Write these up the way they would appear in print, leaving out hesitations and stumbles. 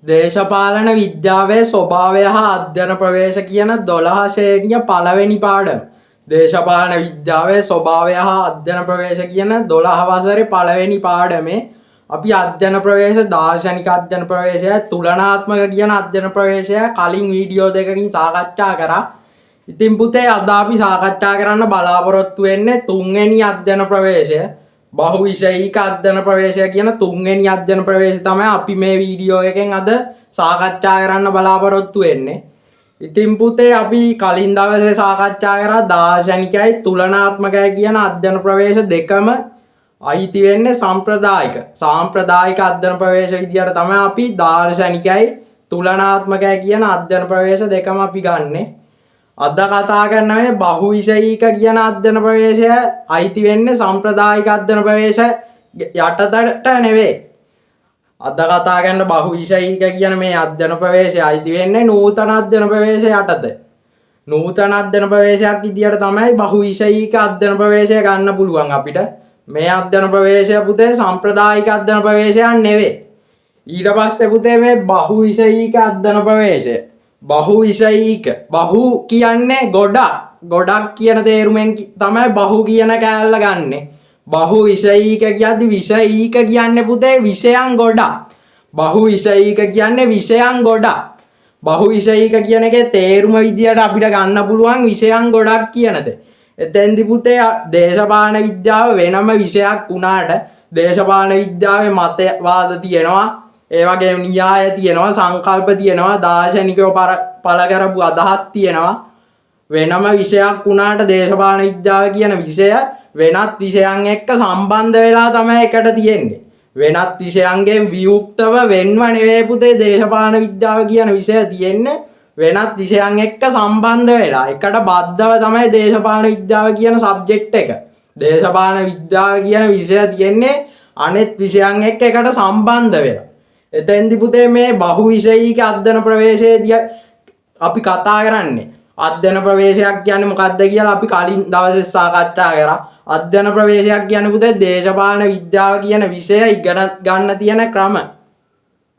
දේශපාලන විද්‍යාවේ ස්වභාවය හා අධ්‍යයන ප්‍රවේශ කියන 12 ශ්‍රේණිය පළවෙනි පාඩම. දේශපාලන විද්‍යාවේ ස්වභාවය හා අධ්‍යයන ප්‍රවේශ කියන 12 වසරේ පළවෙනි පාඩමේ අපි අධ්‍යයන ප්‍රවේශ දාර්ශනික අධ්‍යයන ප්‍රවේශය තුලනාත්මක කියන අධ්‍යයන ප්‍රවේශය කලින් වීඩියෝ දෙකකින් සාකච්ඡා කරා. ඉතින් පුතේ අද අපි සාකච්ඡා කරන්න බලාපොරොත්තු වෙන්නේ තුන්වෙනි අධ්‍යයන ප්‍රවේශය. බහුවිෂයික අධ්‍යයන ප්‍රවේශය කියන තුන්වෙනි අධ්‍යයන ප්‍රවේශය තමයි අපි මේ වීඩියෝ එකෙන් අද සාකච්ඡා කරන්න බලාපොරොත්තු වෙන්නේ. ඉතින් පුතේ අපි කලින් දවසේ සාකච්ඡා කරා දාර්ශනිකයි තුලනාත්මකයි කියන අධ්‍යයන ප්‍රවේශ දෙකම අයිති වෙන්නේ සාම්ප්‍රදායික අධ්‍යයන ප්‍රවේශ විදියට තමයි අපි දාර්ශනිකයි තුලනාත්මකයි කියන අධ්‍යයන ප්‍රවේශ දෙකම අපි ගන්නෙ. අද කතා කරන මේ බහුවිෂයික කියන අධ්‍යයන ප්‍රවේශය අයිති වෙන්නේ සම්ප්‍රදායික අධ්‍යයන ප්‍රවේශ යටතට නෙවෙයි. අද කතා කරන බහුවිෂයික කියන මේ අධ්‍යයන ප්‍රවේශය අයිති වෙන්නේ නූතන අධ්‍යයන ප්‍රවේශ යටතේ. නූතන අධ්‍යයන ප්‍රවේශයක් විදියට තමයි බහුවිෂයික අධ්‍යයන ප්‍රවේශය ගන්න පුළුවන් අපිට. මේ අධ්‍යයන ප්‍රවේශය පුතේ සම්ප්‍රදායික අධ්‍යයන ප්‍රවේශයක් නෙවෙයි. ඊට පස්සේ පුතේ මේ බහුවිෂයික අධ්‍යයන ප්‍රවේශය බහුවිෂයික බහු කියන්නේ ගොඩක් කියන තේරුමෙන් තමයි බහු කියන කෑල්ල ගන්නෙ. බහුවිෂයික කියද්දි විෂයික කියන්නේ පුතේ විෂයන් ගොඩක්. බහුවිෂයික කියන්නේ විෂයන් ගොඩක්. බහුවිෂයික කියන එකේ තේරුම විදියට අපිට ගන්න පුළුවන් විෂයන් ගොඩක් කියනද. එතෙන්දි පුතේ දේශපාලන විද්‍යාව වෙනම විෂයක් වුණාට දේශපාලන විද්‍යාවේ මතවාද තියෙනවා. ඒ වගේම න්‍යාය තියෙනවා, සංකල්ප තියෙනවා, දාර්ශනිකව පළ කරපු අදහස් තියෙනවා. වෙනම විෂයක් වුණාට දේශපාලන විද්‍යාව කියන විෂය වෙනත් විෂයන් එක්ක සම්බන්ධ වෙලා තමයි එකට තියෙන්නේ. වෙනත් විෂයන්ගෙන් වියුක්තව වෙන්ව නෙවෙයි පුතේ දේශපාලන විද්‍යාව කියන විෂය තියෙන්නේ. වෙනත් විෂයන් එක්ක සම්බන්ධ වෙලා එකට බද්ධව තමයි දේශපාලන විද්‍යාව කියන සබ්ජෙක්ට් එක. දේශපාලන විද්‍යාව කියන විෂය තියෙන්නේ අනෙත් විෂයන් එක්ක එකට සම්බන්ධ වෙලා. එතෙන්දි පුතේ මේ බහුවිෂයික අධ්‍යයන ප්‍රවේශයේදී අපි කතා කරන්නේ අධ්‍යයන ප්‍රවේශයක් කියන්නේ මොකක්ද කියලා අපි කලින් දවසේ සාකච්ඡා කරා. අධ්‍යයන ප්‍රවේශයක් කියන්නේ පුතේ දේශපාලන විද්‍යාව කියන විෂය ඉගෙන ගන්න තියෙන ක්‍රම.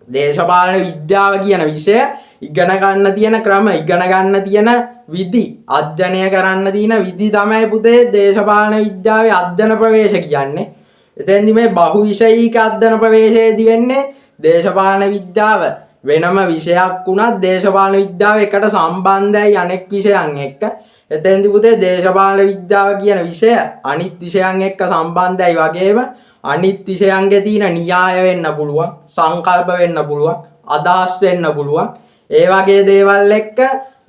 දේශපාලන විද්‍යාව කියන විෂය ඉගෙන ගන්න තියෙන ක්‍රම, ඉගෙන ගන්න තියෙන විදි, අධ්‍යයනය කරන්න තියෙන විදි තමයි පුතේ දේශපාලන විද්‍යාවේ අධ්‍යයන ප්‍රවේශ කියන්නේ. එතෙන්දි මේ බහුවිෂයික අධ්‍යයන ප්‍රවේශයේදී වෙන්නේ දේශපාලන විද්‍යාව වෙනම විෂයක් වුණත් දේශපාලන විද්‍යාව එකට සම්බන්ධයි අනෙක් විෂයන් එක්ක. එතෙන්දි පුතේ දේශපාලන විද්‍යාව කියන විෂය අනිත් විෂයන් එක්ක සම්බන්ධයි වගේම අනිත් විෂයන්ගේ තියෙන න්‍යාය වෙන්න පුළුවන්, සංකල්ප වෙන්න පුළුවන්, අදහස් වෙන්න පුළුවන්. ඒ වගේ දේවල් එක්ක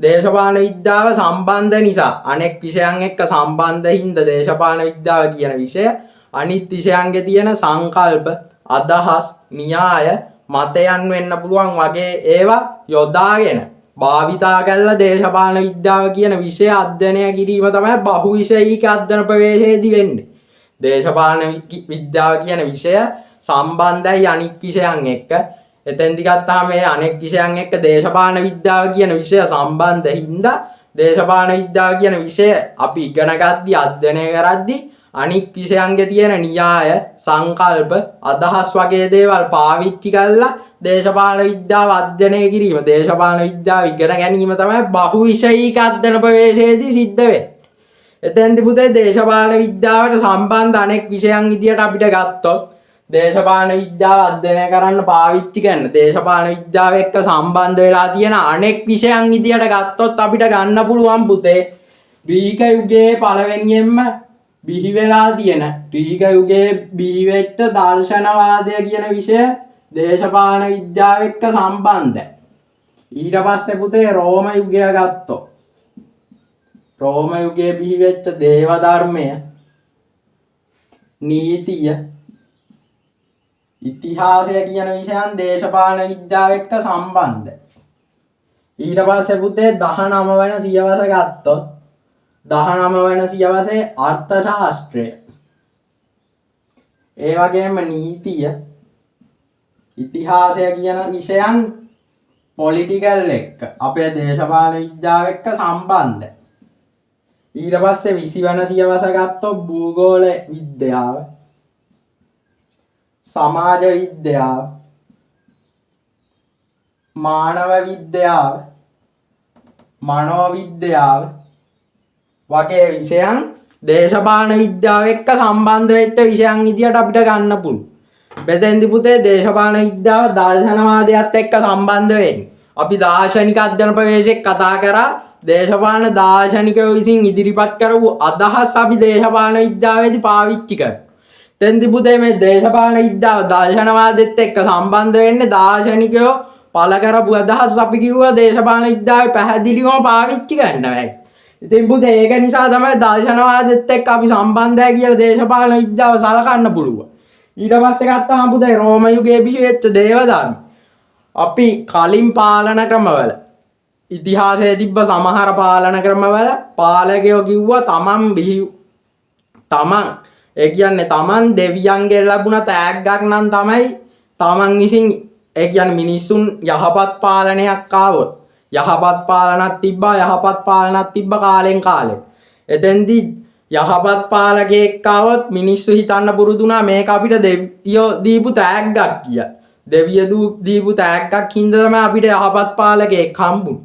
දේශපාලන විද්‍යාව සම්බන්ධ නිසා අනෙක් විෂයන් එක්ක සම්බන්ධ හින්දා දේශපාලන විද්‍යාව කියන විෂය අනිත් විෂයන්ගේ තියෙන සංකල්ප, අදහස්, න්‍යාය, මතයන් වෙන්න පුළුවන් වගේ ඒවා යොදාගෙන භාවිතා කරලා දේශපාලන විද්‍යාව කියන විෂය අධ්‍යයනය කිරීම තමයි බහුවිෂයික අධ්‍යයන ප්‍රවේශයේදී වෙන්නේ. දේශපාලන විද්‍යාව කියන විෂය සම්බන්ධයි අනික් විෂයන් එක්ක. එතෙන්දි ගත්තාම මේ අනෙක් විෂයන් එක්ක දේශපාලන විද්‍යාව කියන විෂය සම්බන්ධ හින්දා දේශපාලන විද්‍යාව කියන විෂය අපි ඉගෙන ගද්දී අධ්‍යයනය කරද්දී අනික් විෂයන්ගේ තියෙන න්‍යාය, සංකල්ප, අදහස් වගේ දේවල් පාවිච්චි කරලා දේශපාලන විද්‍යාව අධ්‍යයනය කිරීම, දේශපාලන විද්‍යාව ඉගෙන ගැනීම තමයි බහුවිෂයික අධ්‍යයන ප්‍රවේශයේදී සිද්ධ වෙන්නේ. එතෙන්දි පුතේ දේශපාලන විද්‍යාවට සම්බන්ධ අනෙක් විෂයන් විදියට අපිට ගත්තොත් දේශපාලන විද්‍යාව අධ්‍යයනය කරන්න පාවිච්චි කරන දේශපාලන විද්‍යාව එක්ක සම්බන්ධ වෙලා තියෙන අනෙක් විෂයන් විදියට ගත්තොත් අපිට ගන්න පුළුවන් පුතේ ග්‍රීක යුගයේ පළවෙනියෙන්ම බිහි වෙලා තියෙන ග්‍රීක යුගයේ බිහි වෙච්ච දර්ශනවාදය කියන විෂය දේශපාලන විද්‍යාව එක්ක සම්බන්ධයි. ඊට පස්සේ පුතේ රෝම යුගය ගත්තොත් රෝම යුගයේ බිහි වෙච්ච දේව ධර්මය, නීතිය, ඉතිහාසය කියන විෂයන් දේශපාලන විද්‍යාව එක්ක සම්බන්ධයි. ඊට පස්සේ පුතේ 19 වෙනි සියවස ගත්තොත් 19 වෙනි සියවසේ අර්ථ ශාස්ත්‍රය, ඒ වගේම නීතිය, ඉතිහාසය කියන විෂයන් පොලිටිකල් එක්ක අපේ දේශපාලන විද්‍යාව එක්ක සම්බන්ධයි. ඊට පස්සේ 20 වෙනි සියවස ගත්තොත් භූගෝල විද්‍යාව, සමාජ විද්‍යාව, මානව විද්‍යාව, මනෝවිද්‍යාව වගේ විෂයන් දේශපාලන විද්‍යාව එක්ක සම්බන්ධ වෙච්ච විෂයන් විදියට අපිට ගන්න පුළුවන්. මෙතෙන්දි පුතේ දේශපාලන විද්‍යාව දර්ශනවාදයත් එක්ක සම්බන්ධ වෙන්නේ. අපි දාර්ශනික අධ්‍යයන ප්‍රවේශයක් කතා කරා. දේශපාලන දාර්ශනිකයෝ විසින් ඉදිරිපත් කරපු අදහස් අපි දේශපාලන විද්‍යාවේදී පාවිච්චි කරනවා. එතෙන්දි පුතේ මේ දේශපාලන විද්‍යාව දර්ශනවාදෙත් එක්ක සම්බන්ධ වෙන්නේ දාර්ශනිකයෝ පළ කරපු අදහස් අපි කිව්වා දේශපාලන විද්‍යාවේ පැහැදිලිවම පාවිච්චි කරනවා. ඉතින් පුතේ ඒක නිසා තමයි දර්ශනවාදෙත් එක්ක අපි සම්බන්ධයි කියලා දේශපාලන විද්‍යාව සලකන්න පුළුවන්. ඊට පස්සේ ගත්තාම පුතේ රෝම යුගයේ බිහිවෙච්ච දේවදර්ම අපි කලින් පාලන ක්‍රමවල ඉතිහාසයේ තිබ්බ සමහර පාලන ක්‍රමවල පාලකයෝ කිව්වා තමන් ඒ කියන්නේ තමන් දෙවියන්ගෙන් ලැබුණ තෑග්ගක් නම් තමයි තමන් විසින් ඒ කියන්නේ මිනිසුන් යහපත් පාලනයක් ආවොත් යහපත් පාලනක් තිබ්බ කාලෙන් කාලෙට. එතෙන්දී යහපත් පාලකයෙක් ආවොත් මිනිස්සු හිතන්න පුරුදු වුණා මේක අපිට දෙවියෝ දීපු තෑග්ගක් කියලා. දෙවියෝ දීපු තෑග්ගක් හින්දා තමයි අපිට යහපත් පාලකයෙක් හම්බුනේ.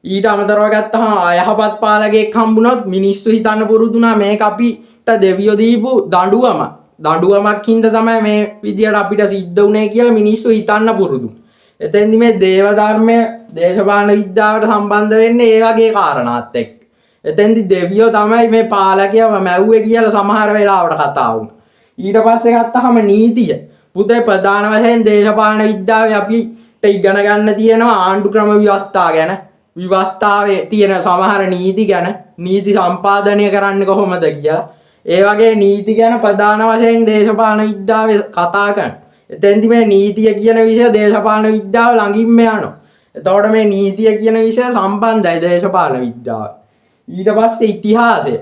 ඊට අමතරව ගත්තහම අයහපත් පාලකයෙක් හම්බුනොත් මිනිස්සු හිතන්න පුරුදු වුණා මේක අපිට දෙවියෝ දීපු දඬුවමක් හින්දා තමයි මේ විදියට අපිට සිද්ධ වුනේ කියලා මිනිස්සු හිතන්න පුරුදු. එතෙන්දි මේ දේව ධර්මය දේශපාලන විද්‍යාවට සම්බන්ධ වෙන්නේ ඒ වගේ කාරණාත් එක්ක. එතෙන්දි දෙවියෝ තමයි මේ පාලකයව මැව්වේ කියලා සමහර වෙලාවට කතා වුණා. ඊට පස්සේ ගත්තහම නීතිය. පුතේ ප්‍රධාන වශයෙන් දේශපාලන විද්‍යාවේ අපිට ඉගෙන ගන්න තියෙනවා ආණ්ඩු ක්‍රම ව්‍යවස්ථා ගැන. විවස්ථාවේ තියෙන සමහර නීති ගැන, නීති සම්පාදනය කරන්නේ කොහොමද කියලා. ඒ වගේ නීති ගැන ප්‍රධාන වශයෙන් දේශපාලන විද්‍යාවේ කතා කරනවා. එතෙන්දි මේ නීතිය කියන විෂය දේශපාලන විද්‍යාව ළඟින්ම යනවා. එතකොට මේ නීතිය කියන විෂය සම්බන්ධයි දේශපාලන විද්‍යාව. ඊට පස්සේ ඉතිහාසය.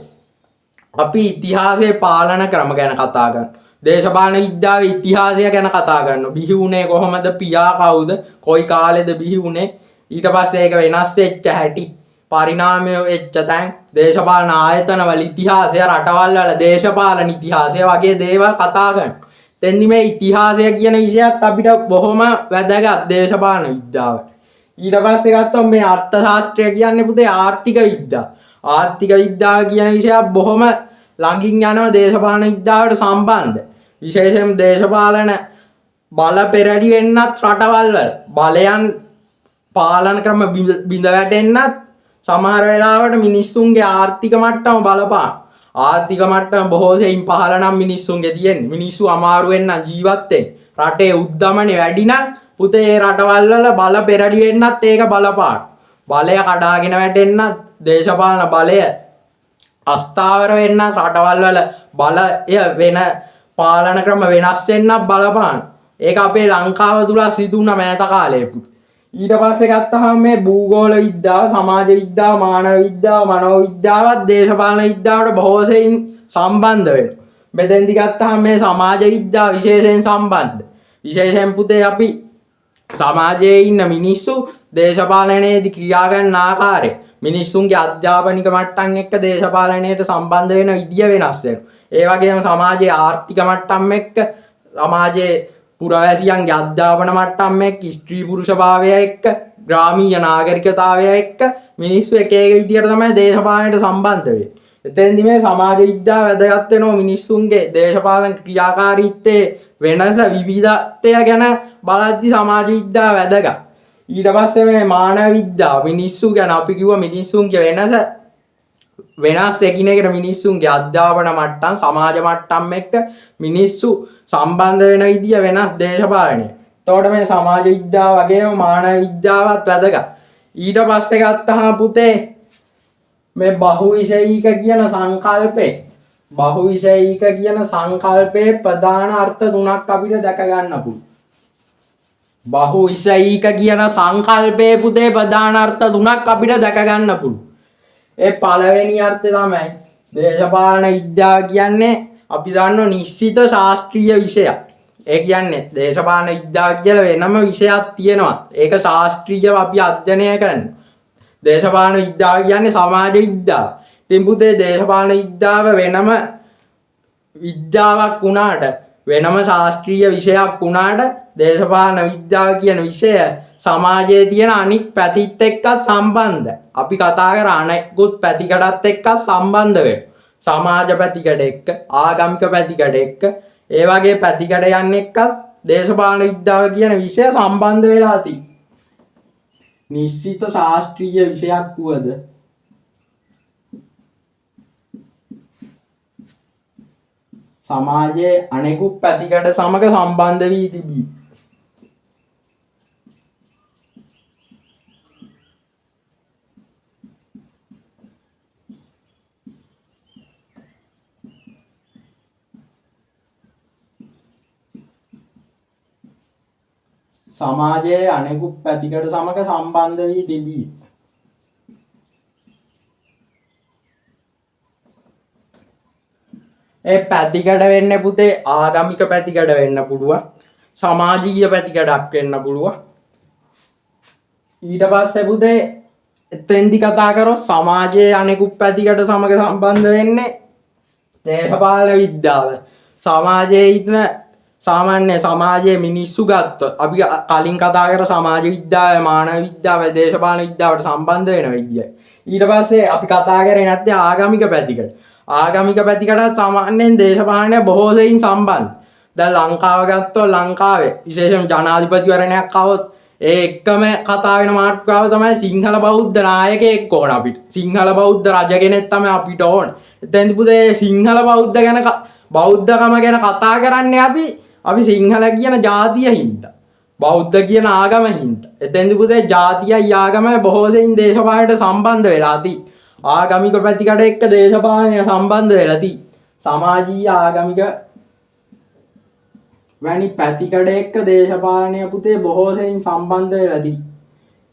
අපි ඉතිහාසයේ පාලන ක්‍රම ගැන කතා කරනවා. දේශපාලන විද්‍යාවේ ඉතිහාසය ගැන කතා කරනවා. බිහි වුණේ කොහොමද? පියා කවුද? කොයි කාලෙද බිහි වුණේ? ඊට පස්සේ ඒක වෙනස් වෙච්ච හැටි, පරිණාමය වෙච්ච තැන්, දේශපාලන ආයතනවල ඉතිහාසය, රටවල් වල දේශපාලන ඉතිහාසය වගේ දේවල් කතා කරනවා. එතෙන්දි මේ ඉතිහාසය කියන විෂයත් අපිට බොහොම වැදගත් දේශපාලන විද්‍යාවට. ඊට පස්සේ ගත්තොත් මේ අර්ථ ශාස්ත්‍රය කියන්නේ පුතේ ආර්ථික විද්‍යාව. ආර්ථික විද්‍යාව කියන විෂය බොහොම ළඟින් යනවා දේශපාලන විද්‍යාවට සම්බන්ධ. විශේෂයෙන් දේශපාලන බල පෙරළි වෙන්නත් රටවල් වල බලයන් පාලන ක්‍රම බිඳ වැටෙන්නත් සමහර වෙලාවට මිනිස්සුන්ගේ ආර්ථික මට්ටම බලපාන. ආර්ථික මට්ටම බොහෝ සෙයින් පහළ නම් මිනිස්සුන්ගේ තියෙන්නේ. මිනිස්සු අමාරුවෙන් නම් ජීවත් වෙන්නේ. රටේ උද්දමනේ වැඩි නම් පුතේ ඒ රටවල් වල බල පෙරළි වෙන්නත් ඒක බලපාන. බලය කඩාගෙන වැටෙන්නත් දේශපාලන බලය අස්ථාවර වෙන්නත් රටවල් වල බලය වෙන පාලන ක්‍රම වෙනස් වෙන්නත් බලපාන. ඒක අපේ ලංකාව තුල සිදු වුණ මෑත කාලයේ පුතේ. ඊට පස්සේ ගත්තහම මේ භූගෝල විද්‍යාව, සමාජ විද්‍යාව, මානව විද්‍යාව, මනෝවිද්‍යාවත් දේශපාලන විද්‍යාවට බොහෝ සෙයින් සම්බන්ධ වෙනවා. මෙතෙන්දි ගත්තහම මේ සමාජ විද්‍යාව විශේෂයෙන් සම්බන්ධ. විශේෂයෙන් පුතේ අපි සමාජයේ ඉන්න මිනිස්සු දේශපාලනයේදී ක්‍රියා කරන ආකාරය, මිනිස්සුන්ගේ අධ්‍යාපනික මට්ටම් එක්ක දේශපාලනයට සම්බන්ධ වෙන විදිය වෙනස් වෙනවා. ඒ වගේම සමාජයේ ආර්ථික මට්ටම් එක්ක, සමාජයේ පුරවැසියන්ගේ අධ්‍යාපන මට්ටම් එක්ක, ස්ත්‍රී පුරුෂ භාවය එක්ක, ග්‍රාමීය නාගරිකතාවය එක්ක මිනිස්සු එක එක විදියට තමයි දේශපාලනයට සම්බන්ධ වෙන්නේ. එතෙන්දි මේ සමාජ විද්‍යාව වැදගත් වෙනවා මිනිස්සුන්ගේ දේශපාලන ක්‍රියාකාරීත්වයේ වෙනස, විවිධත්වය ගැන බලද්දි සමාජ විද්‍යාව වැදගත්. ඊට පස්සේ මේ මානව විද්‍යාව, මිනිස්සු ගැන අපි කිව්ව මිනිස්සුන්ගේ වෙනස් එකිනෙකට මිනිස්සුන්ගේ අධ්‍යාපන මට්ටම්, සමාජ මට්ටම් එක්ක මිනිස්සු සම්බන්ධ වෙන විදිය වෙනස් දේශපාලනය. එතකොට මේ සමාජ විද්‍යාව වගේම මානව විද්‍යාවත් වැදගත්. ඊට පස්සේ ගත්තහම පුතේ මේ බහුවිෂයික කියන සංකල්පයේ ප්‍රධාන අර්ථ තුනක් අපිට දැක ගන්න පුළුවන්. බහුවිෂයික කියන සංකල්පයේ පුතේ ප්‍රධාන අර්ථ තුනක් අපිට දැක ගන්න පුළුවන්. ඒ පළවෙනි අර්ථය තමයි දේශපාලන විද්‍යාව කියන්නේ අපි දන්නෝ නිශ්චිත ශාස්ත්‍රීය විෂයක්. ඒ කියන්නේ දේශපාලන විද්‍යාව කියලා වෙනම විෂයක් තියෙනවා. ඒක ශාස්ත්‍රීයව අපි අධ්‍යයනය කරනවා. දේශපාලන විද්‍යාව කියන්නේ සමාජ විද්‍යාව. ඉතින් පුතේ දේශපාලන විද්‍යාව වෙනම විද්‍යාවක් වුණාට වෙනම ශාස්ත්‍රීය විෂයක් වුණාට දේශපාලන විද්‍යාව කියන විෂය සමාජයේ තියෙන අනික් පැතිත් එක්කත් සම්බන්ධයි. අපි කතා කර අනෙකුත් පැතිකඩත් එක්ක සම්බන්ධ වෙනවා. සමාජ පැතිකඩ එක්ක, ආගමික පැතිකඩ එක්ක, ඒ වගේ පැතිකඩයන් එක්කත් දේශපාලන විද්‍යාව කියන විෂය සම්බන්ධ වෙලා තියෙනවා. නිශ්චිත ශාස්ත්‍රීය විෂයක් වුවද සමාජයේ අනෙකුත් පැතිකඩ සමග සම්බන්ධ වී තිබී. සමාජයේ අනෙකුත් පැතිකඩ සමග සම්බන්ධ වී තිබී. ඒ පැතිකඩ වෙන්න පුතේ ආගමික පැතිකඩ වෙන්න පුළුවන්, සමාජීය පැතිකඩක් වෙන්න පුළුවන්. ඊට පස්සේ පුතේ එතෙන්දි කතා කරොත් සමාජයේ අනෙකුත් පැතිකඩ සමග සම්බන්ධ වෙන්නේ දේශපාලන විද්‍යාව. සමාජයේ ඉන්න සාමාන්‍ය සමාජයේ මිනිස්සු ගත්තොත් අපි කලින් කතා කර සමාජ විද්‍යාව, මානව විද්‍යාව, දේශපාලන විද්‍යාවට සම්බන්ධ වෙන විදිය. ඊට පස්සේ අපි කතා කරේ නැත්නම් ආගමික පැතිකඩ. ආගමික පැතිකඩත් සාමාන්‍යයෙන් දේශපාලනය බොහෝ සෙයින් සම්බන්ධ. දැන් ලංකාව ගත්තොත් ලංකාවේ විශේෂම ජනාධිපතිවරණයක් આવොත් ඒ එක්කම කතා වෙන මාතෘකාව තමයි සිංහල බෞද්ධ නායකයෙක් ඕන අපිට. සිංහල බෞද්ධ රජ කෙනෙක් තමයි අපිට ඕන. එතෙන්දි පුතේ සිංහල බෞද්ධ ගැන බෞද්ධකම ගැන කතා කරන්නේ අපි සිංහල කියන ජාතිය හින්දා. බෞද්ධ කියන ආගම හින්දා. එතෙන්දි පුතේ ජාතියයි ආගමයි බොහෝ සෙයින් දේශපාලනයට සම්බන්ධ වෙලා තියෙන්නේ. ආගමික පැතිකඩ එක්ක දේශපාලනය සම්බන්ධ වෙලා තියෙන්නේ. සමාජීය ආගමික වැනි පැතිකඩ එක්ක දේශපාලනය පුතේ බොහෝ සෙයින් සම්බන්ධ වෙලා තියෙන්නේ.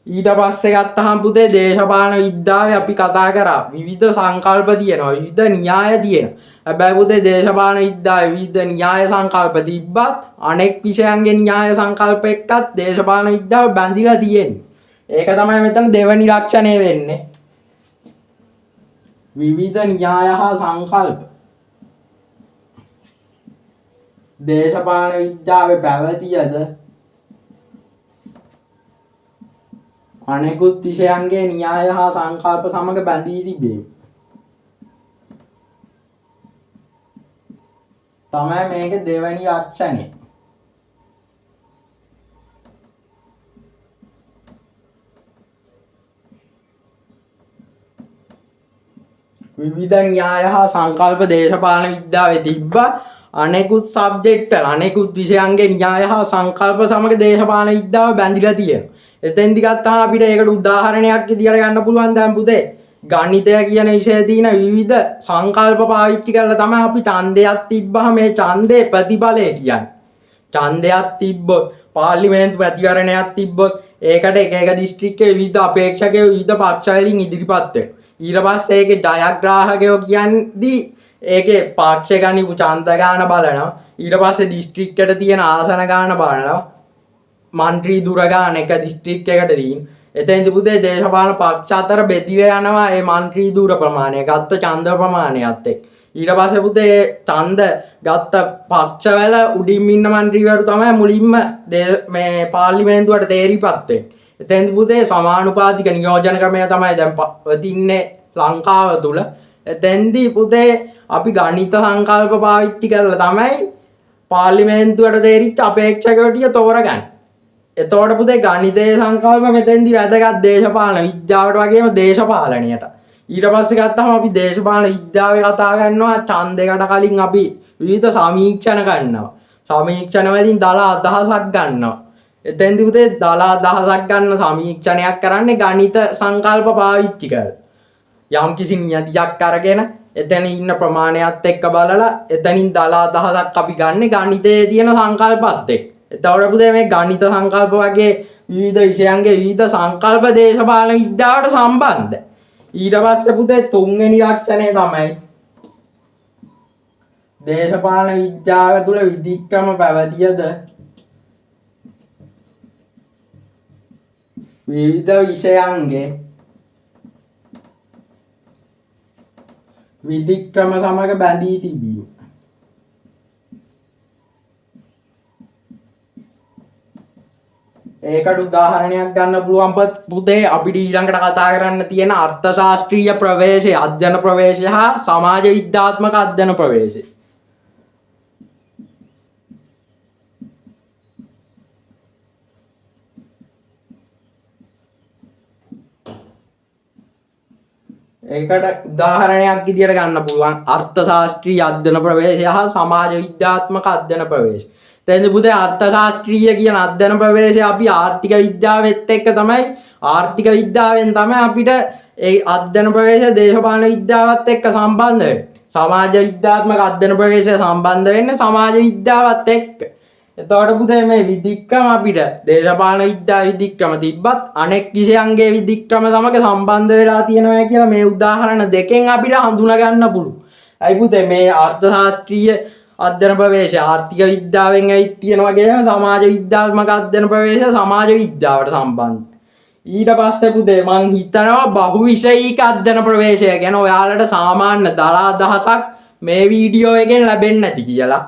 ඊට පස්සේ ගත්තහම පුතේ දේශපාලන විද්‍යාවේ අපි කතා කරා විවිධ සංකල්ප තියෙනවා, විවිධ න්‍යාය තියෙනවා. හැබැයි පුතේ දේශපාලන විද්‍යාවේ විවිධ න්‍යාය සංකල්ප තිබ්බත් අනෙක් විෂයන්ගේ න්‍යාය සංකල්ප එක්කත් දේශපාලන විද්‍යාව බැඳිලා තියෙන්නේ. ඒක තමයි මෙතන දෙවෙනි ලක්ෂණය වෙන්නේ. විවිධ න්‍යාය හා සංකල්ප දේශපාලන විද්‍යාවේ පැවතියද අනෙකුත් විෂයන්ගේ න්‍යාය හා සංකල්ප සමග බැඳී තිබේ. තමයි මේක දෙවැනි ලක්ෂණය. විවිධ න්‍යාය හා සංකල්ප දේශපාලන විද්‍යාවේ තිබ්බා. අනෙකුත් සබ්ජෙක්ට් වල අනෙකුත් විෂයන්ගේ න්‍යාය හා සංකල්ප සමග දේශපාලන විද්‍යාව බැඳිලා තියෙනවා. එතෙන්දි ගත්තාම අපිට ඒකට උදාහරණයක් විදියට ගන්න පුළුවන්. දැන් පුතේ ගණිතය කියන විෂයේ තියෙන විවිධ සංකල්ප පාවිච්චි කරලා තමයි අපි ඡන්දයක් තිබ්බහම මේ ඡන්දේ ප්‍රතිඵලය කියන්නේ. ඡන්දයක් තිබ්බොත්, පාර්ලිමේන්තු මැතිවරණයක් තිබ්බොත් ඒකට එක එක දිස්ත්‍රික්කයේ විවිධ අපේක්ෂකයෝ විවිධ පක්ෂ වලින් ඉදිරිපත් වෙනවා. ඊට පස්සේ ඒකේ ජයග්‍රාහකයෝ කියන්නේ ඒකේ පක්ෂ ගනිපු ඡන්ද ගාන බලනවා. ඊට පස්සේ දිස්ත්‍රික්කයට තියෙන ආසන ගාන බලනවා. මන්ත්‍රී දුර ගාන එක දිස්ත්‍රික්කයකට තියෙන. එතෙන්දී පුතේ දේශපාලන පක්ෂ අතර බෙදිලා යනවා මේ මන්ත්‍රී දුර ප්‍රමාණය ගත්ත ඡන්ද ප්‍රමාණයත් එක්ක. ඊට පස්සේ පුතේ ඡන්ද ගත්ත පක්ෂවල උඩින් ඉන්න මන්ත්‍රීවරු තමයි මුලින්ම මේ පාර්ලිමේන්තුවට තේරිපත් වෙන්නේ. එතෙන්දී පුතේ සමානුපාතික නියෝජන ක්‍රමය තමයි දැන් පවතින්නේ ලංකාව තුල. එතෙන්දී පුතේ අපි ගණිත සංකල්ප පාවිච්චි කරලා තමයි පාර්ලිමේන්තුවට තේරිච්ච අපේක්ෂකයෝ ටික තෝරගන්නේ. එතකොට පුතේ ගණිතයේ සංකල්ප මෙතෙන්දී වැදගත් දේශපාලන විද්‍යාවට වගේම දේශපාලනයට. ඊට පස්සේ ගත්තාම අපි දේශපාලන විද්‍යාවේ කතා කරනවා ඡන්දයකට කලින් අපි විවිධ සමීක්ෂණ ගන්නවා. සමීක්ෂණ වලින් දල අදහසක් ගන්නවා. එතෙන්දී පුතේ දල අදහසක් ගන්න සමීක්ෂණයක් කරන්නේ ගණිත සංකල්ප පාවිච්චි කරලා. යම් කිසි නියතියක් අරගෙන එතන ඉන්න ප්‍රමාණයත් එක්ක බලලා එතනින් දල අදහසක් අපි ගන්න ගණිතයේ තියෙන සංකල්පත් එක්ක. එතකොට පුතේ මේ ගණිත සංකල්ප වගේ විවිධ විෂයන්ගේ විවිධ සංකල්ප දේශපාලන විද්‍යාවට සම්බන්ධයි. ඊට පස්සේ පුතේ තුන්වෙනි ලක්ෂණය තමයි දේශපාලන විද්‍යාව තුළ විධික්‍රම පැවතියද විවිධ විෂයන්ගේ විධික්‍රම සමග බැඳී තිබීම. මේකට උදාහරණයක් ගන්න පුළුවන් පුතේ අපිට ඊළඟට කතා කරන්න තියෙන අර්ථශාස්ත්‍රීය ප්‍රවේශය, අධ්‍යයන ප්‍රවේශය හා සමාජ විද්‍යාත්මක අධ්‍යයන ප්‍රවේශය. ඒකට උදාහරණයක් විදියට ගන්න පුළුවන් අර්ථශාස්ත්‍රීය අධ්‍යයන ප්‍රවේශය හා සමාජ විද්‍යාත්මක අධ්‍යයන ප්‍රවේශය. දැන් පුතේ අර්ථශාස්ත්‍රීය කියන අධ්‍යයන ප්‍රවේශය අපි ආර්ථික විද්‍යාවෙත් එක්ක තමයි ආර්ථික විද්‍යාවෙන් තමයි අපිට ඒ අධ්‍යයන ප්‍රවේශය දේශපාලන විද්‍යාවත් එක්ක සම්බන්ධ වෙන්නේ. සමාජ විද්‍යාත්මක අධ්‍යයන ප්‍රවේශය සම්බන්ධ වෙන්නේ සමාජ විද්‍යාවත් එක්ක. එතකොට පුතේ මේ විධික්‍රම අපිට දේශපාලන විද්‍යා විධික්‍රම තිබ්බත් අනෙක් විෂයන්ගේ විධික්‍රම සමග සම්බන්ධ වෙලා තියෙනවා කියලා මේ උදාහරණ දෙකෙන් අපිට හඳුනා ගන්න පුළුවන්. අයි පුතේ මේ අර්ථශාස්ත්‍රීය අධ්‍යයන ප්‍රවේශය ආර්ථික විද්‍යාවෙන් ඇවිත් තියෙනවා වගේම සමාජ විද්‍යාත්මක අධ්‍යයන ප්‍රවේශය සමාජ විද්‍යාවට සම්බන්ධයි. ඊට පස්සේ පුතේ මං හිතනවා බහුවිෂයික අධ්‍යයන ප්‍රවේශය ගැන ඔයාලට සාමාන්‍ය දල අදහසක් මේ වීඩියෝ එකෙන් ලැබෙන්නේ නැති කියලා.